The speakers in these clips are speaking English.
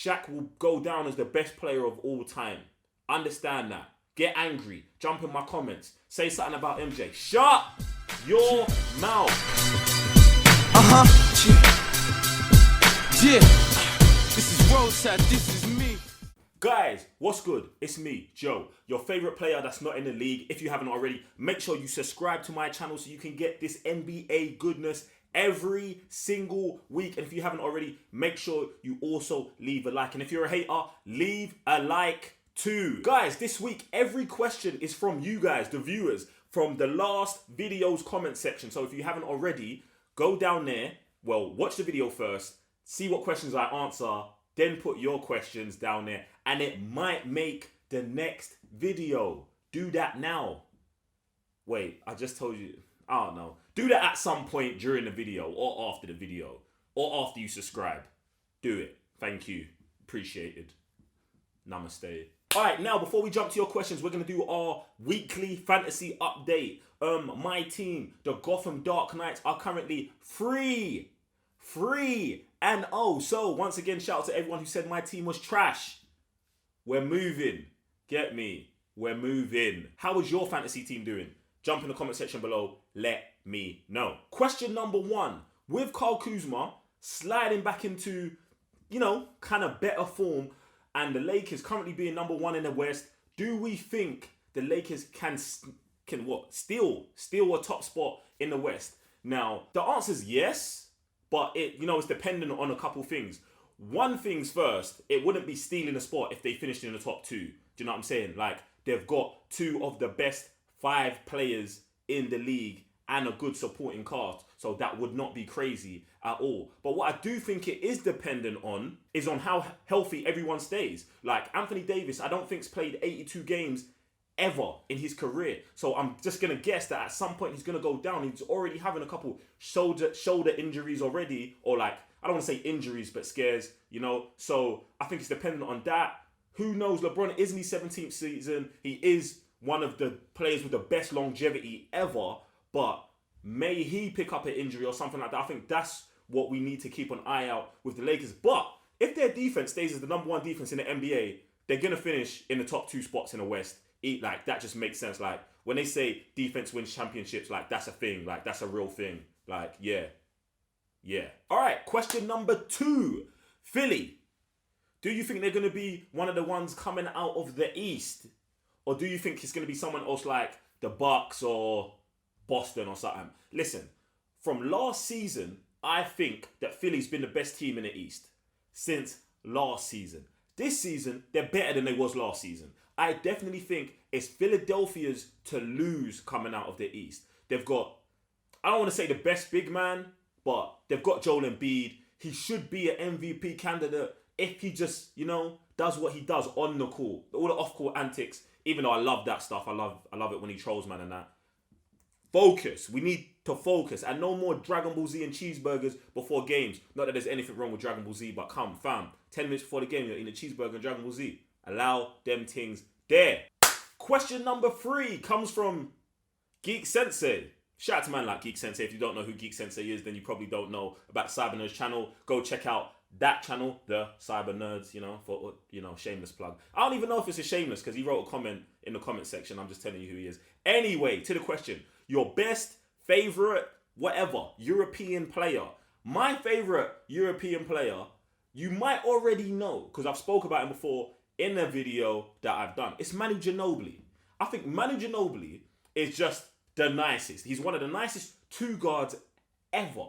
Shaq will go down as the best player of all time. Understand that. Get angry. Jump in my comments. Say something about MJ. Shut your mouth. Yeah. This is Roadside. This is me. Guys, what's good? It's me, Joe, your favorite player that's not in the league. If you haven't already, make sure you subscribe to my channel so you can get this NBA goodness every single week. And if you haven't already, make sure you also leave a like. And if you're a hater, leave a like too. Guys, this week, every question is from you guys, the viewers, from the last video's comment section. So if you haven't already, go down there. Well, watch the video first, see what questions I answer, then put your questions down there, and it might make the next video. Do that now. Wait, I just told you. I don't know. Do that at some point during the video or after the video or after you subscribe. Do it. Thank you. Appreciated. Namaste. All right, now before we jump to your questions, we're going to do our weekly fantasy update. My team, the Gotham Dark Knights, are currently free. And so once again, shout out to everyone who said my team was trash. We're moving. Get me? We're moving. How is your fantasy team doing? Jump in the comment section below. Let me know. Question number 1. With Kyle Kuzma sliding back into, kind of better form, and the Lakers currently being number 1 in the West, do we think the Lakers can steal a top spot in the West? Now, the answer is yes. But it's dependent on a couple things. One thing's first, it wouldn't be stealing a spot if they finished in the top 2. Do you know what I'm saying? Like, they've got 2 of the best 5 players in the league and a good supporting cast. So that would not be crazy at all. But what I do think it is dependent on is on how healthy everyone stays. Like, Anthony Davis, I don't think's played 82 games ever in his career. So I'm just going to guess that at some point he's going to go down. He's already having a couple shoulder injuries already, or I don't want to say injuries, but scares, So I think it's dependent on that. Who knows? LeBron is in his 17th season. He is one of the players with the best longevity ever, but may he pick up an injury or something like that? I think that's what we need to keep an eye out with the Lakers. But if their defense stays as the number 1 defense in the NBA, they're going to finish in the top 2 spots in the West. That just makes sense. Like, when they say defense wins championships, that's a thing. That's a real thing. Yeah. All right, question number 2. Philly. Do you think they're going to be one of the ones coming out of the East? Or do you think it's going to be someone else like the Bucks or Boston or something? Listen, from last season, I think that Philly's been the best team in the East since last season. This season, they're better than they was last season. I definitely think it's Philadelphia's to lose coming out of the East. They've got, I don't want to say the best big man, but they've got Joel Embiid. He should be an MVP candidate if he just, does what he does on the court. All the off-court antics, even though I love that stuff. I love it when he trolls, man, and that. Focus. We need to focus. And no more Dragon Ball Z and cheeseburgers before games. Not that there's anything wrong with Dragon Ball Z, but come, fam. 10 minutes before the game, you're eating a cheeseburger and Dragon Ball Z. Allow them things there. Question number 3 comes from Geek Sensei. Shout out to man like Geek Sensei. If you don't know who Geek Sensei is, then you probably don't know about Cyber Nerds channel. Go check out that channel, the Cyber Nerds, for, shameless plug. I don't even know if it's a shameless because he wrote a comment in the comment section. I'm just telling you who he is. Anyway, to the question. Your best, favorite, whatever, European player. My favorite European player, you might already know because I've spoke about him before in a video that I've done. It's Manu Ginobili. I think Manu Ginobili is just the nicest. He's one of the nicest 2 guards ever.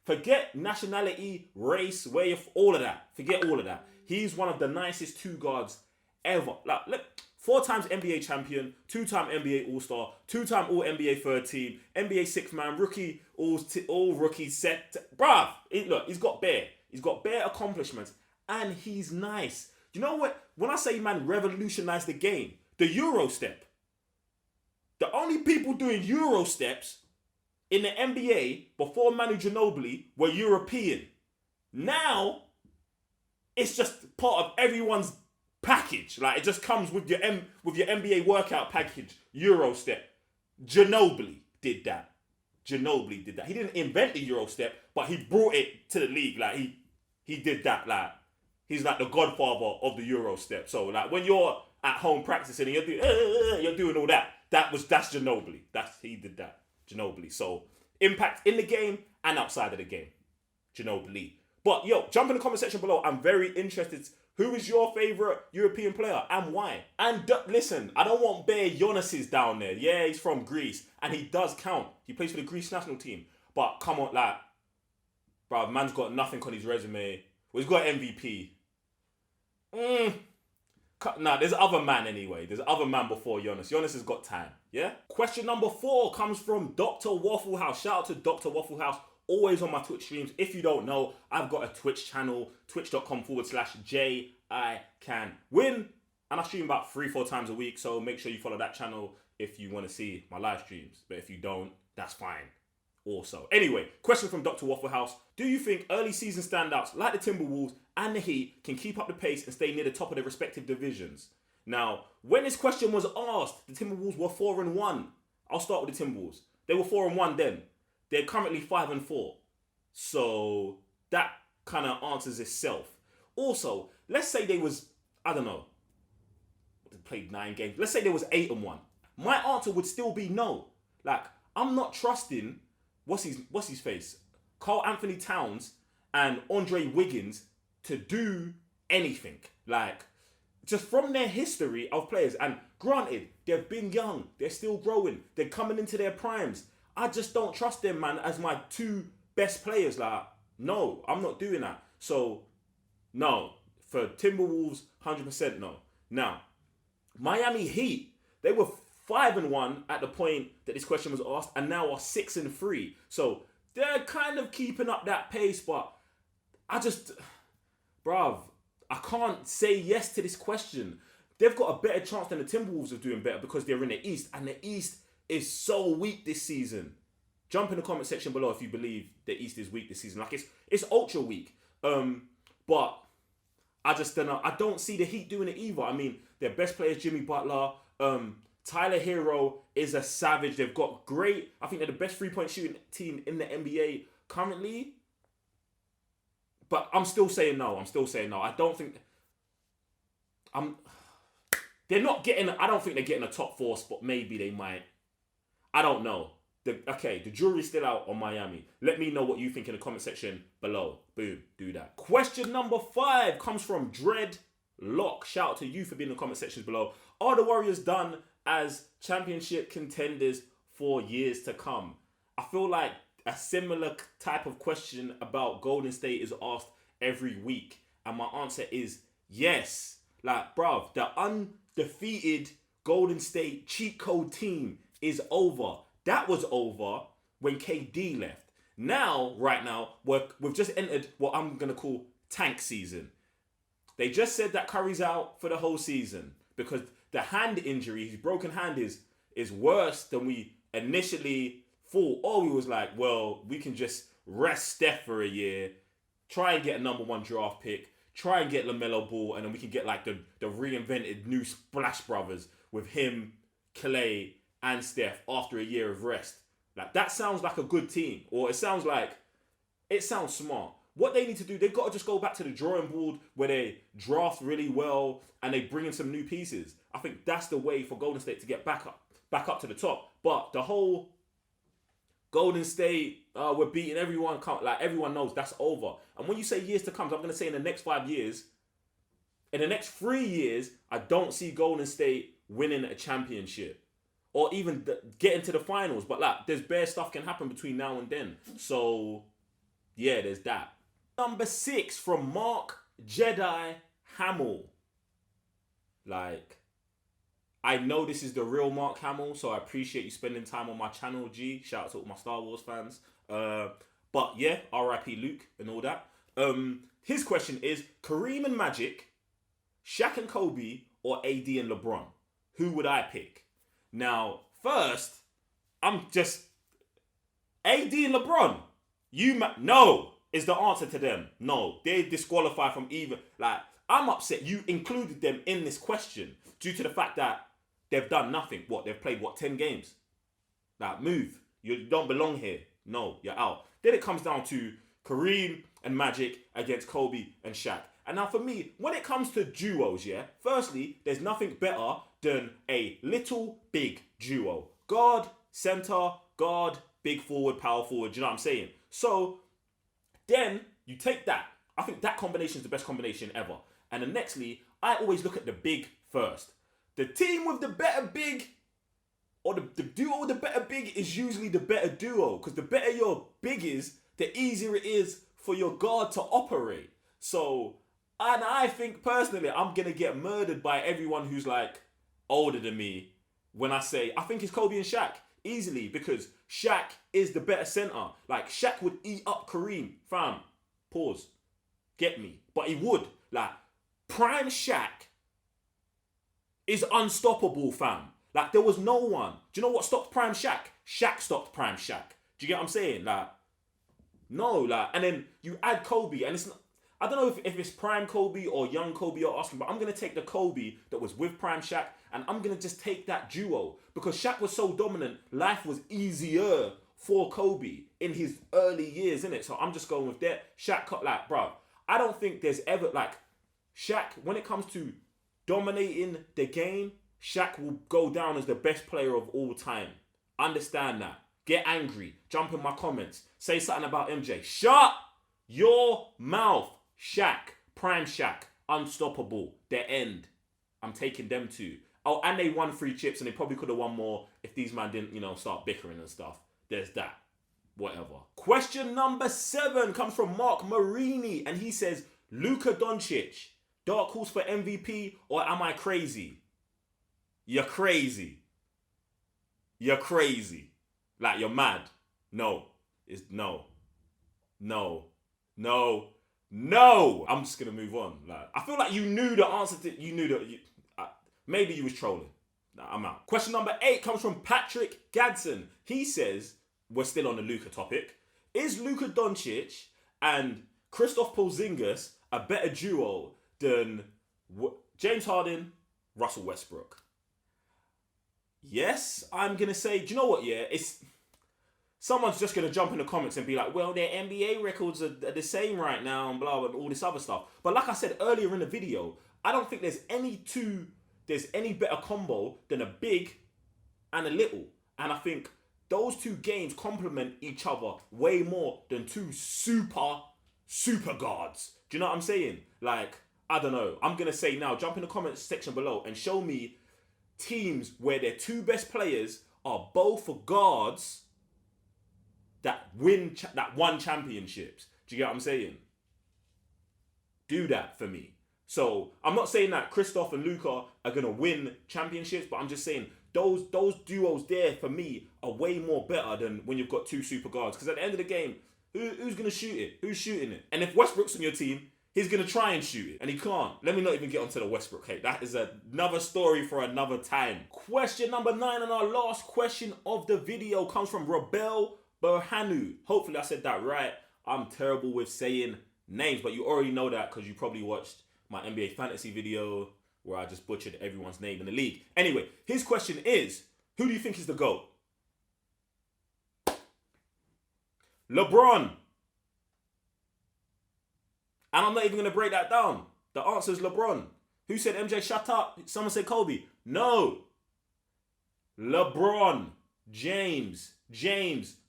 Forget nationality, race, way of all of that. Forget all of that. He's one of the nicest 2 guards ever. Look, 4-time NBA champion, 2-time NBA All-Star, 2-time All-NBA third team, NBA 6th man, rookie, all rookie set. Bruv, he's got bare. He's got bare accomplishments. And he's nice. You know what? When I say man revolutionized the game, the Euro step. The only people doing Euro steps in the NBA before Manu Ginobili were European. Now, it's just part of everyone's package. It just comes with your NBA workout package. Euro step. Ginobili did that. He didn't invent the Euro step, but he brought it to the league. he did that. Like, he's like the godfather of the Euro step. So like when you're at home practicing and you're doing all that, that's Ginobili. He did that. Ginobili. So impact in the game and outside of the game. Ginobili. But yo, jump in the comment section below. I'm very interested. Who is your favorite European player and why? And listen, I don't want bare Giannis's down there. Yeah, he's from Greece and he does count. He plays for the Greece national team. But come on, like, bro, man's got nothing on his resume. Well, he's got MVP. Nah, there's other man anyway. There's other man before Giannis. Giannis has got time. Yeah? Question number 4 comes from Dr. Waffle House. Shout out to Dr. Waffle House. Always on my Twitch streams. If you don't know, I've got a Twitch channel, twitch.com/JiCanWin. And I stream about 3-4 times a week. So make sure you follow that channel if you want to see my live streams. But if you don't, that's fine. Also. Anyway, question from Dr. Waffle House. Do you think early season standouts like the Timberwolves and the Heat can keep up the pace and stay near the top of their respective divisions? Now, when this question was asked, the Timberwolves were 4-1. I'll start with the Timberwolves. They were 4-1 then. They're currently 5-4. So that kind of answers itself. Also, let's say they was, I don't know, they played 9 games. Let's say they was 8-1. My answer would still be no. Like, I'm not trusting what's his face? Karl Anthony Towns and Andre Wiggins to do anything. Like, just from their history of players. And granted, they've been young. They're still growing. They're coming into their primes. I just don't trust them, man, as my 2 best players. Like, no, I'm not doing that. So, no. For Timberwolves, 100% no. Now, Miami Heat, they were 5-1 at the point that this question was asked, and now are 6-3. So they're kind of keeping up that pace, but I can't say yes to this question. They've got a better chance than the Timberwolves of doing better because they're in the East, and the East is so weak this season. Jump in the comment section below if you believe the East is weak this season. Like, it's ultra weak. But I just don't know. I don't see the Heat doing it either. I mean, their best player is Jimmy Butler. Tyler Hero is a savage. They've got great, I think they're the best 3-point shooting team in the NBA currently. But I'm still saying no. I don't think they're not getting, I don't think they're getting a top 4 spot. Maybe they might. I don't know. The jury's still out on Miami. Let me know what you think in the comment section below. Boom, do that. Question number 5 comes from Dreadlock. Shout out to you for being in the comment sections below. Are the Warriors done as championship contenders for years to come? I feel like a similar type of question about Golden State is asked every week. And my answer is yes. Like, bruv, the undefeated Golden State cheat code team is over. That was over when KD left. Now, right now, we've just entered what I'm going to call tank season. They just said that Curry's out for the whole season because the hand injury, his broken hand is worse than we initially thought. Or we was like, well, we can just rest Steph for a year, try and get a number 1 draft pick, try and get LaMelo Ball, and then we can get like the reinvented new Splash Brothers with him, Clay, and Steph after a year of rest. Like, that sounds like a good team. Or it sounds smart. What they need to do, they've got to just go back to the drawing board where they draft really well and they bring in some new pieces. I think that's the way for Golden State to get back up to the top. But the whole Golden State, we're beating everyone, like everyone knows that's over. And when you say years to come, I'm going to say in the next 5 years, in the next 3 years, I don't see Golden State winning a championship or even getting to the finals. But like, there's bare stuff can happen between now and then. So yeah, there's that. Number 6 from Mark Jedi Hamill. Like, I know this is the real Mark Hamill, so I appreciate you spending time on my channel, G. Shout out to all my Star Wars fans. But yeah, R.I.P. Luke and all that. His question is, Karem and Magic, Shaq and Kobe, or AD and LeBron? Who would I pick? Now, first, I'm just... AD and LeBron. No is the answer to them. No, they disqualify from even... Like, I'm upset you included them in this question due to the fact that they've done nothing. What? They've played, 10 games? Like, move. You don't belong here. No, you're out. Then it comes down to Kareem and Magic against Kobe and Shaq. And now for me, when it comes to duos, yeah, firstly, there's nothing better than a little big duo. Guard, center, guard, big forward, power forward, do you know what I'm saying? So then you take that. I think that combination is the best combination ever. And then nextly, I always look at the big first. The team with the better big, or the duo with the better big, is usually the better duo. Because the better your big is, the easier it is for your guard to operate. So, and I think personally, I'm going to get murdered by everyone who's like older than me when I say, I think it's Kobe and Shaq. Easily, because Shaq is the better center. Like, Shaq would eat up Kareem. Fam, pause. Get me. But he would. Like, prime Shaq is unstoppable, fam. Like, there was no one. Do you know what stopped prime Shaq? Shaq stopped prime Shaq. Do you get what I'm saying? Like, no, like, and then you add Kobe, and it's not, I don't know if it's prime Kobe or young Kobe you're asking, but I'm going to take the Kobe that was with prime Shaq, and I'm going to just take that duo. Because Shaq was so dominant, life was easier for Kobe in his early years, innit? So I'm just going with that. Shaq, like, bro, I don't think there's ever, like, Shaq, when it comes to dominating the game, Shaq will go down as the best player of all time. Understand that. Get angry. Jump in my comments. Say something about MJ. Shut your mouth. Shaq. Prime Shaq. Unstoppable. The end. I'm taking them too. Oh, and they won 3 chips, and they probably could have won more if these man didn't, you know, start bickering and stuff. There's that. Whatever. Question number 7 comes from Mark Marini, and he says, Luca Doncic, dark horse for MVP, or am I crazy? You're crazy. You're crazy. Like, you're mad. No. It's no. No. No. No. I'm just going to move on. Like, I feel like you knew the answer to... You knew that... Maybe you was trolling. Nah, I'm out. Question number 8 comes from Patrick Gadsden. He says, we're still on the Luka topic. Is Luka Doncic and Kristaps Porzingis a better duo than James Harden, Russell Westbrook? Yes, I'm going to say, do you know what, yeah? It's someone's just going to jump in the comments and be like, well, their NBA records are the same right now and blah, blah, all this other stuff. But like I said earlier in the video, I don't think there's any better combo than a big and a little. And I think those two games complement each other way more than 2 super guards. Do you know what I'm saying? Like, I don't know. I'm going to say now, jump in the comments section below and show me teams where their 2 best players are both guards that won championships. Do you get what I'm saying? Do that for me. So I'm not saying that Kristaps and Luka are gonna win championships, but I'm just saying those duos there for me are way more better than when you've got 2 super guards. Because at the end of the game, who's gonna shoot it? Who's shooting it? And if Westbrook's on your team, he's going to try and shoot it, and he can't. Let me not even get onto the Westbrook hate. That is another story for another time. Question number 9 and our last question of the video comes from Rebel Berhanu. Hopefully I said that right. I'm terrible with saying names, but you already know that because you probably watched my NBA fantasy video where I just butchered everyone's name in the league. Anyway, his question is, who do you think is the GOAT? LeBron. And I'm not even going to break that down. The answer is LeBron. Who said MJ, shut up? Someone said Kobe. No. LeBron. James,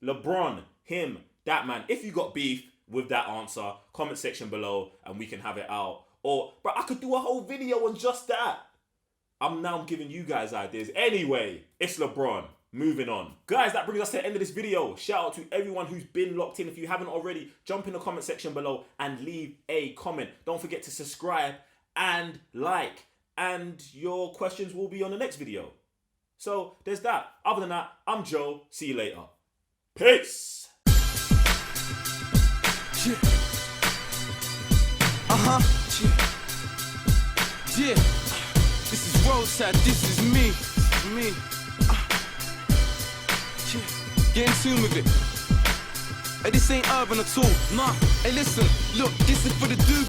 LeBron, him, that man. If you got beef with that answer, comment section below and we can have it out. Or, bro, I could do a whole video on just that. I'm now giving you guys ideas. Anyway, it's LeBron. Moving on. Guys, that brings us to the end of this video. Shout out to everyone who's been locked in. If you haven't already, jump in the comment section below and leave a comment. Don't forget to subscribe and like. And your questions will be on the next video. So, there's that. Other than that, I'm Joe. See you later. Peace. Yeah. Yeah. This is Roadside. This is me. This is me. Get in tune with it. Hey, this ain't urban at all. Nah. Hey, listen. Look, this is for the dude.